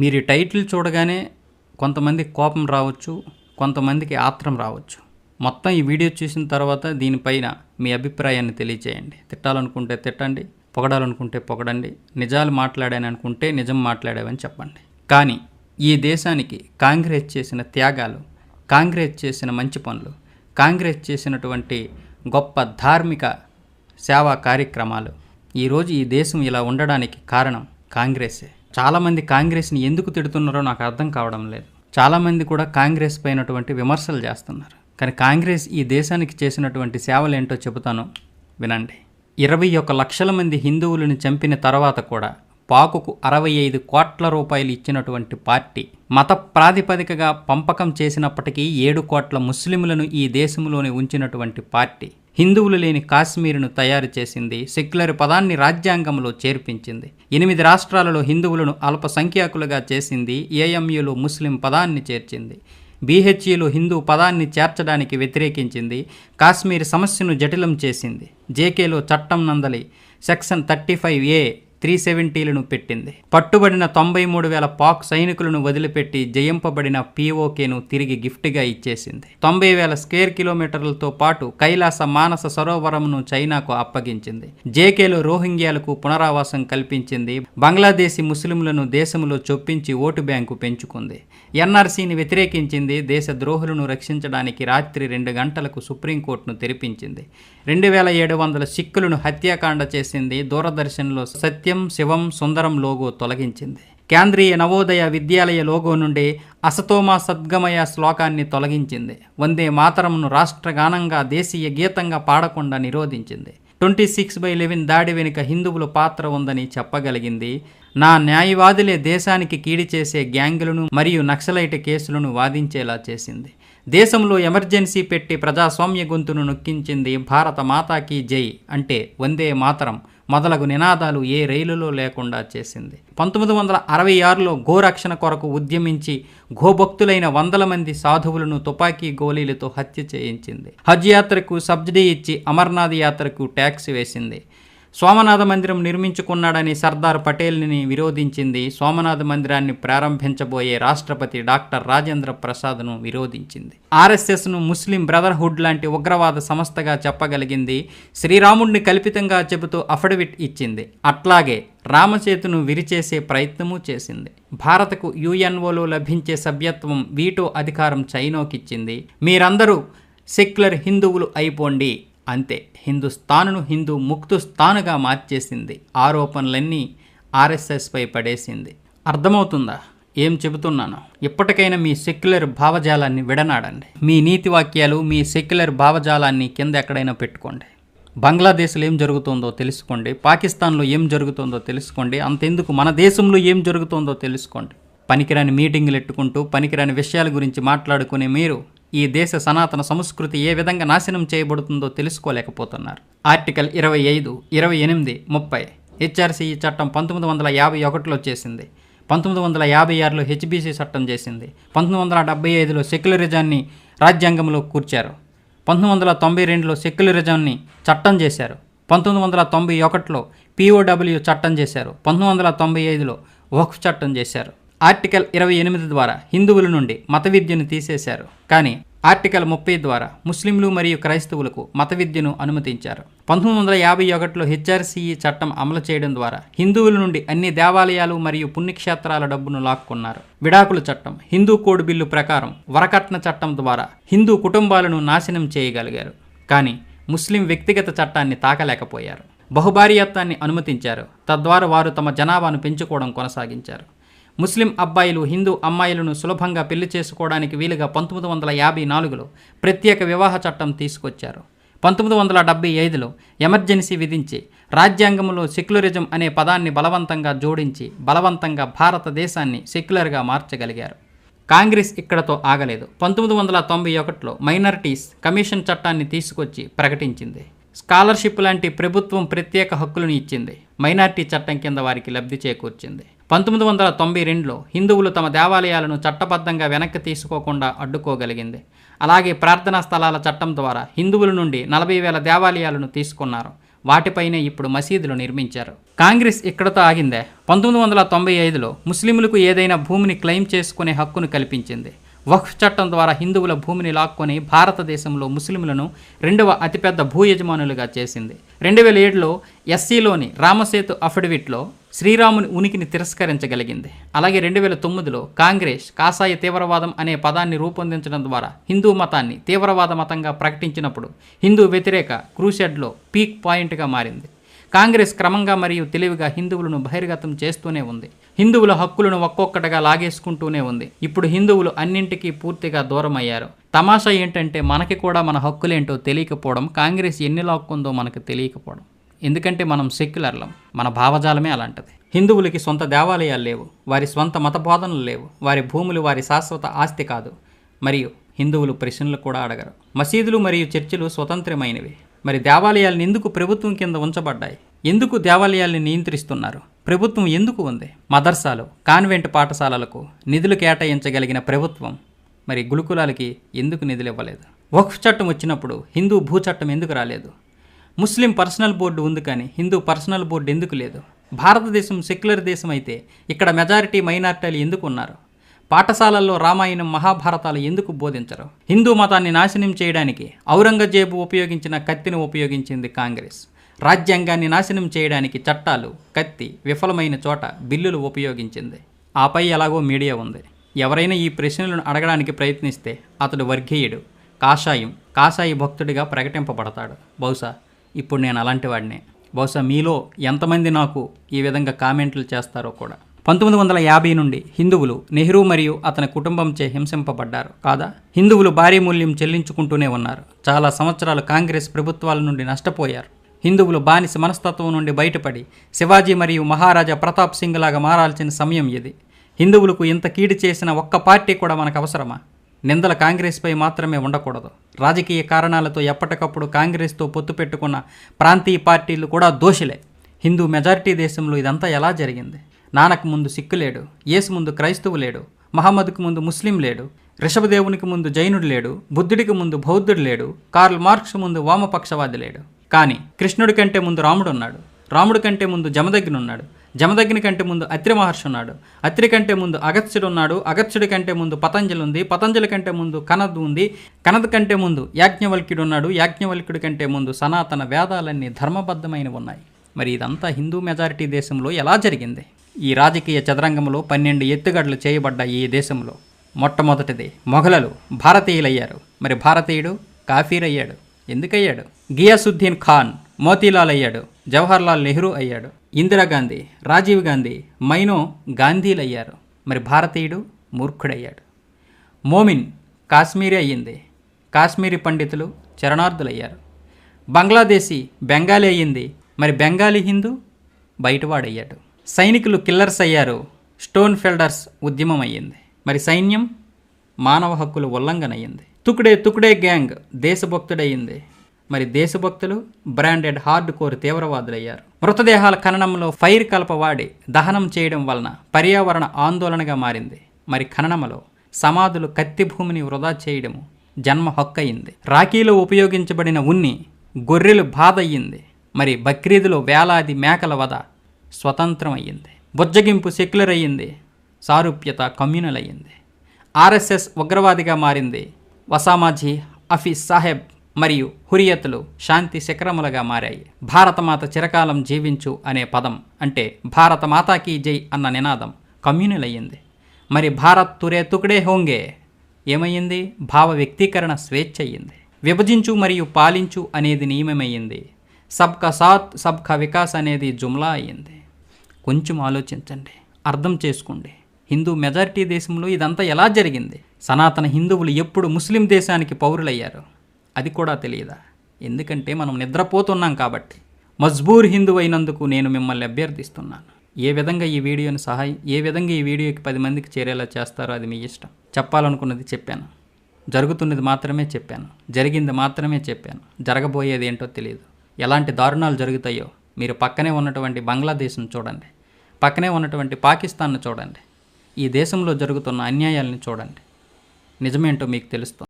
మీరు ఈ టైటిల్ చూడగానే కొంతమందికి కోపం రావచ్చు, కొంతమందికి ఆత్రం రావచ్చు. మొత్తం ఈ వీడియో చూసిన తర్వాత దీనిపైన మీ అభిప్రాయాన్ని తెలియచేయండి. తిట్టాలనుకుంటే తిట్టండి, పొగడాలనుకుంటే పొగడండి, నిజాలు మాట్లాడాననుకుంటే నిజం మాట్లాడావని చెప్పండి. కానీ ఈ దేశానికి కాంగ్రెస్ చేసిన త్యాగాలు, కాంగ్రెస్ చేసిన మంచి పనులు, కాంగ్రెస్ చేసినటువంటి గొప్ప ధార్మిక సేవా కార్యక్రమాలు, ఈరోజు ఈ దేశం ఇలా ఉండడానికి కారణం కాంగ్రెసే. చాలామంది కాంగ్రెస్ని ఎందుకు తిడుతున్నారో నాకు అర్థం కావడం లేదు. చాలామంది కూడా కాంగ్రెస్ పైనటువంటి విమర్శలు చేస్తున్నారు. కానీ కాంగ్రెస్ ఈ దేశానికి చేసినటువంటి సేవలు ఏంటో చెబుతాను, వినండి. 21 లక్షల మంది హిందువులను చంపిన తర్వాత కూడా పాకుకు 65 కోట్ల రూపాయలు ఇచ్చినటువంటి పార్టీ, మత ప్రాతిపదికగా పంపకం చేసినప్పటికీ 7 కోట్ల ముస్లింలను ఈ దేశంలోనే ఉంచినటువంటి పార్టీ, హిందువులు లేని కాశ్మీరును తయారు చేసింది, సెక్యులర్ పదాన్ని రాజ్యాంగంలో చేర్పించింది, 8 రాష్ట్రాలలో హిందువులను అల్పసంఖ్యాకులుగా చేసింది, ఏఎంయూలో ముస్లిం పదాన్ని చేర్చింది, బీహెచ్ఈలో హిందూ పదాన్ని చేర్చడానికి వ్యతిరేకించింది, కాశ్మీర్ సమస్యను జటిలం చేసింది, జేకేలో చట్టం నందలి సెక్షన్ 35A 370లను పెట్టింది, పట్టుబడిన 93,000 పాక్ సైనికులను వదిలిపెట్టి జయింపబడిన POKను తిరిగి గిఫ్ట్గా ఇచ్చేసింది, 90,000 స్క్వేర్ కిలోమీటర్లతో పాటు కైలాస మానస సరోవరంను చైనాకు అప్పగించింది, జేకేలో రోహింగ్యాలకు పునరావాసం కల్పించింది, బంగ్లాదేశీ ముస్లింలను దేశంలో చొప్పించి ఓటు బ్యాంకు పెంచుకుంది, NRCని వ్యతిరేకించింది, దేశ ద్రోహులను రక్షించడానికి రాత్రి 2 గంటలకు సుప్రీంకోర్టును తెరిపించింది, 2,700 సిక్కులను హత్యాకాండ చేసింది, దూరదర్శన్లో సత్యం శివం సుందరం లోగో తొలగించింది, కేంద్రీయ నవోదయ విద్యాలయ లోగో నుండి అసతోమా సద్గమయ శ్లోకాన్ని తొలగించింది, వందే మాతరంను రాష్ట్రగానంగా దేశీయ గీతంగా పాడకుండా నిరోధించింది, 26/11 దాడి వెనుక హిందువుల పాత్ర ఉందని చెప్పగలిగింది, నా న్యాయవాదులే దేశానికి కీడి చేసే గ్యాంగులను మరియు నక్సలైట్ కేసులను వాదించేలా చేసింది, దేశంలో ఎమర్జెన్సీ పెట్టి ప్రజాస్వామ్య గొంతును నొక్కించింది, భారత మాతాకి జై అంటే వందే మాతరం మొదలగు నినాదాలు ఏ రైలులో లేకుండా చేసింది, 1966లో గోరక్షణ కొరకు ఉద్యమించి గోభక్తులైన 100 మంది సాధువులను తుపాకీ గోళీలతో హత్య చేయించింది, హజ్ యాత్రకు సబ్సిడీ ఇచ్చి అమర్నాథ్ యాత్రకు ట్యాక్స్ వేసింది, సోమనాథ మందిరం నిర్మించుకున్నాడని సర్దార్ పటేల్ని విరోధించింది, సోమనాథ మందిరాన్ని ప్రారంభించబోయే రాష్ట్రపతి డాక్టర్ రాజేంద్ర ప్రసాద్ను విరోధించింది, RSSను ముస్లిం బ్రదర్హుడ్ లాంటి ఉగ్రవాద సంస్థగా చెప్పగలిగింది, శ్రీరాముడిని కల్పితంగా చెబుతూ అఫిడవిట్ ఇచ్చింది, అట్లాగే రామసేతును విరిచేసే ప్రయత్నము చేసింది, భారత్కు UNOలో లభించే సభ్యత్వం వీటో అధికారం చైనాకిచ్చింది, మీరందరూ సెక్యులర్ హిందువులు అయిపోండి అంతే, హిందుస్థానును హిందూ ముక్తుస్థానుగా మార్చేసింది, ఆరోపణలన్నీ RSSపై పడేసింది. అర్థమవుతుందా ఏం చెబుతున్నాను? ఇప్పటికైనా మీ సెక్యులర్ భావజాలాన్ని విడనాడండి. మీ నీతి వాక్యాలు, మీ సెక్యులర్ భావజాలాన్ని కింద ఎక్కడైనా పెట్టుకోండి. బంగ్లాదేశ్లో ఏం జరుగుతుందో తెలుసుకోండి, పాకిస్తాన్లో ఏం జరుగుతుందో తెలుసుకోండి, అంతెందుకు మన దేశంలో ఏం జరుగుతుందో తెలుసుకోండి. పనికిరాని మీటింగులు ఎట్టుకుంటూ పనికిరాని విషయాల గురించి మాట్లాడుకునే మీరు ఈ దేశ సనాతన సంస్కృతి ఏ విధంగా నాశనం చేయబడుతుందో తెలుసుకోలేకపోతున్నారు. ఆర్టికల్ 25, 28, 30 HRCE చట్టం 1951లో చేసింది, 1956లో HBC చట్టం చేసింది, 1975లో సెక్యులరిజాన్ని రాజ్యాంగంలో కూర్చారు, 1992లో సెక్యులరిజాన్ని చట్టం చేశారు, 1991లో POW చట్టం చేశారు, 1995లో వక్ఫ్ చట్టం చేశారు. ఆర్టికల్ 28 ద్వారా హిందువుల నుండి మత విద్యను తీసేశారు, కానీ ఆర్టికల్ 30 ద్వారా ముస్లింలు మరియు క్రైస్తవులకు మత విద్యను అనుమతించారు. 1951లో HRCE చట్టం అమలు చేయడం ద్వారా హిందువుల నుండి అన్ని దేవాలయాలు మరియు పుణ్యక్షేత్రాల డబ్బును లాక్కున్నారు. విడాకుల చట్టం, హిందూ కోడ్ బిల్లు ప్రకారం వరకట్న చట్టం ద్వారా హిందూ కుటుంబాలను నాశనం చేయగలిగారు, కానీ ముస్లిం వ్యక్తిగత చట్టాన్ని తాకలేకపోయారు. బహుభార్యత్వాన్ని అనుమతించారు, తద్వారా వారు తమ జనాభాను పెంచుకోవడం కొనసాగించారు. ముస్లిం అబ్బాయిలు హిందూ అమ్మాయిలను సులభంగా పెళ్లి చేసుకోవడానికి వీలుగా 1954లో ప్రత్యేక వివాహ చట్టం తీసుకొచ్చారు. 1975లో ఎమర్జెన్సీ విధించి రాజ్యాంగంలో సెక్యులరిజం అనే పదాన్ని బలవంతంగా జోడించి బలవంతంగా భారతదేశాన్ని సెక్యులర్గా మార్చగలిగారు. కాంగ్రెస్ ఇక్కడతో ఆగలేదు. 1991లో మైనారిటీస్ కమిషన్ చట్టాన్ని తీసుకొచ్చి ప్రకటించింది. స్కాలర్షిప్ లాంటి ప్రభుత్వం ప్రత్యేక హక్కులను ఇచ్చింది, మైనారిటీ చట్టం కింద వారికి లబ్ధి చేకూర్చింది. 1992లో హిందువులు తమ దేవాలయాలను చట్టబద్ధంగా వెనక్కి తీసుకోకుండా అడ్డుకోగలిగింది. అలాగే ప్రార్థనా స్థలాల చట్టం ద్వారా హిందువుల నుండి 40,000 దేవాలయాలను తీసుకున్నారు. వాటిపైనే ఇప్పుడు మసీదులు నిర్మించారు. కాంగ్రెస్ ఇక్కడతో ఆగిందే. 1995లో ముస్లింలకు ఏదైనా భూమిని క్లెయిమ్ చేసుకునే హక్కును కల్పించింది. వక్ఫ్ చట్టం ద్వారా హిందువుల భూమిని లాక్కొని భారతదేశంలో ముస్లింలను 2వ అతిపెద్ద భూ యజమానులుగా చేసింది. 2007లో ఎస్సీలోని రామసేతు అఫిడవిట్లో శ్రీరాముని ఉనికిని తిరస్కరించగలిగింది. అలాగే 2009లో కాంగ్రెస్ కాషాయ తీవ్రవాదం అనే పదాన్ని రూపొందించడం ద్వారా హిందూ మతాన్ని తీవ్రవాద మతంగా ప్రకటించినప్పుడు హిందూ వ్యతిరేక క్రూసెడ్లో పీక్ పాయింట్గా మారింది. కాంగ్రెస్ క్రమంగా మరియు తెలివిగా హిందువులను బహిర్గతం చేస్తూనే ఉంది. హిందువుల హక్కులను ఒక్కొక్కటిగా లాగేసుకుంటూనే ఉంది. ఇప్పుడు హిందువులు అన్నింటికీ పూర్తిగా దూరం అయ్యారు. తమాషా ఏంటంటే మనకి కూడా మన హక్కులేంటో తెలియకపోవడం, కాంగ్రెస్ ఎన్ని లాక్కుందో మనకు తెలియకపోవడం. ఎందుకంటే మనం సెక్యులర్లం, మన భావజాలమే అలాంటిది. హిందువులకి సొంత దేవాలయాలు లేవు, వారి స్వంత మత బోధనలు లేవు, వారి భూములు వారి శాశ్వత ఆస్తి కాదు, మరియు హిందువులు ప్రశ్నలు కూడా అడగరు. మసీదులు మరియు చర్చిలు స్వతంత్రమైనవి. మరి దేవాలయాలను ఎందుకు ప్రభుత్వం కింద ఉంచబడ్డాయి? ఎందుకు దేవాలయాల్ని నియంత్రిస్తున్నారు? ప్రభుత్వం ఎందుకు ఉంది? మదర్సాలు, కాన్వెంట్ పాఠశాలలకు నిధులు కేటాయించగలిగిన ప్రభుత్వం మరి గురుకులాలకి ఎందుకు నిధులు ఇవ్వలేదు? వక్ఫ్ చట్టం వచ్చినప్పుడు హిందూ భూచట్టం ఎందుకు రాలేదు? ముస్లిం పర్సనల్ బోర్డు ఉంది కానీ హిందూ పర్సనల్ బోర్డు ఎందుకు లేదు? భారతదేశం సెక్యులర్ దేశం అయితే ఇక్కడ మెజారిటీ మైనారిటీలు ఎందుకు ఉన్నారు? పాఠశాలల్లో రామాయణం, మహాభారతాలు ఎందుకు బోధించరు? హిందూ మతాన్ని నాశనం చేయడానికి ఔరంగజేబు ఉపయోగించిన కత్తిని ఉపయోగించింది కాంగ్రెస్. రాజ్యాంగాన్ని నాశనం చేయడానికి చట్టాలు, కత్తి విఫలమైన చోట బిల్లులు ఉపయోగించింది. ఆపై ఎలాగో మీడియా ఉంది. ఎవరైనా ఈ ప్రశ్నలను అడగడానికి ప్రయత్నిస్తే అతడు వర్గీయుడు, కాషాయి భక్తుడిగా ప్రకటింపబడతాడు. బహుశా ఇప్పుడు నేను అలాంటి వాడినే. బహుశా మీలో ఎంతమంది నాకు ఈ విధంగా కామెంట్లు చేస్తారో కూడా. 1950 నుండి హిందువులు నెహ్రూ మరియు అతని కుటుంబంచే హింసింపబడ్డారు కాదా? హిందువులు భారీ మూల్యం చెల్లించుకుంటూనే ఉన్నారు. చాలా సంవత్సరాలు కాంగ్రెస్ ప్రభుత్వాల నుండి నష్టపోయారు. హిందువులు బానిస మనస్తత్వం నుండి బయటపడి శివాజీ మరియు మహారాజా ప్రతాప్ సింగ్ లాగా మారాల్సిన సమయం ఇది. హిందువులకు ఇంత కీడు చేసిన ఒక్క పార్టీ కూడా మనకు అవసరమా? నిందల కాంగ్రెస్పై మాత్రమే ఉండకూడదు. రాజకీయ కారణాలతో ఎప్పటికప్పుడు కాంగ్రెస్తో పొత్తు పెట్టుకున్న ప్రాంతీయ పార్టీలు కూడా దోషులే. హిందూ మెజారిటీ దేశంలో ఇదంతా ఎలా జరిగింది? నానక్ ముందు సిక్కు లేడు, యేసు ముందు క్రైస్తవు లేడు, మహమ్మద్కు ముందు ముస్లిం లేడు, రిషభదేవునికి ముందు జైనుడు లేడు, బుద్ధుడికి ముందు బౌద్ధుడు లేడు, కార్ల్ మార్క్స్ ముందు వామపక్షవాది లేడు. కానీ కృష్ణుడి కంటే ముందు రాముడు ఉన్నాడు, రాముడి కంటే ముందు జమదగ్ని ఉన్నాడు, జమదగ్ని కంటే ముందు అత్రి మహర్షి ఉన్నాడు, అత్రి కంటే ముందు అగత్స్యుడు ఉన్నాడు, అగత్స్యుడి కంటే ముందు పతంజలి ఉంది, పతంజలి కంటే ముందు కనద్ ఉంది, కనద్ కంటే ముందు యాజ్ఞవల్క్యుడు ఉన్నాడు, యాజ్ఞవల్క్యుడి కంటే ముందు సనాతన వేదాలన్నీ ధర్మబద్ధమైనవి ఉన్నాయి. మరి ఇదంతా హిందూ మెజారిటీ దేశంలో ఎలా జరిగింది? ఈ రాజకీయ చదరంగంలో 12 ఎత్తుగడలు చేయబడ్డ ఈ దేశంలో మొట్టమొదటిది మొఘలులు భారతీయులయ్యారు. మరి భారతీయుడు కాఫీర్ అయ్యాడు. ఎందుకయ్యాడు? గియాసుద్దీన్ ఖాన్ మోతీలాల్ అయ్యాడు, జవహర్లాల్ నెహ్రూ అయ్యాడు, ఇందిరాగాంధీ, రాజీవ్ గాంధీ, మైనో గాంధీలు అయ్యారు. మరి భారతీయుడు మూర్ఖుడయ్యాడు. మోమిన్ కాశ్మీరీ అయ్యింది, కాశ్మీరీ పండితులు చరణార్థులయ్యారు. బంగ్లాదేశీ బెంగాలీ అయ్యింది, మరి బెంగాలీ హిందూ బయటవాడయ్యాడు. సైనికులు కిల్లర్స్ అయ్యారు, స్టోన్ ఫెల్డర్స్ ఉద్యమం అయ్యింది. మరి సైన్యం మానవ హక్కుల ఉల్లంఘన అయ్యింది. తుకుడే గ్యాంగ్ దేశభక్తుడయ్యింది. మరి దేశభక్తులు బ్రాండెడ్ హార్డ్ కోర్ తీవ్రవాదులయ్యారు. మృతదేహాల ఖననంలో ఫైర్ కలపవాడి దహనం చేయడం వలన పర్యావరణ ఆందోళనగా మారింది. మరి ఖననంలో సమాధులు కత్తి భూమిని వృధా చేయడము జన్మ హక్కు అయింది. రాఖీలో ఉపయోగించబడిన ఉన్ని గొర్రెలు బాధ అయ్యింది. మరి బక్రీదులో వేలాది మేకల వధ స్వతంత్రం అయ్యింది. బుజ్జగింపు సెక్యులర్ అయ్యింది. సారూప్యత కమ్యూనల్ అయ్యింది. ఆర్ఎస్ఎస్ ఉగ్రవాదిగా మారింది. వసామాజీ, హఫీజ్ సాహెబ్ మరియు హురియతులు శాంతి శిఖరములుగా మారాయి. భారతమాత చిరకాలం జీవించు అనే పదం అంటే భారత మాతాకి జై అన్న నినాదం కమ్యూనల్ అయ్యింది. మరి భారత్ తురే తుకుడే హోంగే ఏమయ్యింది? భావ వ్యక్తీకరణ స్వేచ్ఛ అయ్యింది. విభజించు మరియు పాలించు అనేది నియమమయ్యింది. సబ్కా సాత్ సబ్కా వికాస్ అనేది జుమ్లా అయ్యింది. కొంచెం ఆలోచించండి, అర్థం చేసుకోండి. హిందూ మెజారిటీ దేశంలో ఇదంతా ఎలా జరిగింది? సనాతన హిందువులు ఎప్పుడు ముస్లిం దేశానికి పౌరులయ్యారు అది కూడా తెలియదా? ఎందుకంటే మనం నిద్రపోతున్నాం కాబట్టి. మజ్బూర్ హిందూ అయినందుకు నేను మిమ్మల్ని అభ్యర్థిస్తున్నాను. ఏ విధంగా ఈ వీడియోకి 10 మందికి చేరేలా చేస్తారో అది మీ ఇష్టం. చెప్పాలనుకున్నది చెప్పాను, జరుగుతున్నది మాత్రమే చెప్పాను, జరిగింది మాత్రమే చెప్పాను. జరగబోయేది ఏంటో తెలియదు. ఎలాంటి దారుణాలు జరుగుతాయో మీరు పక్కనే ఉన్నటువంటి బంగ్లాదేశ్ను చూడండి, పక్కనే ఉన్నటువంటి పాకిస్తాన్ను చూడండి, ఈ దేశంలో జరుగుతున్న అన్యాయాలను చూడండి. నిజమేంటో మీకు తెలుస్తుంది.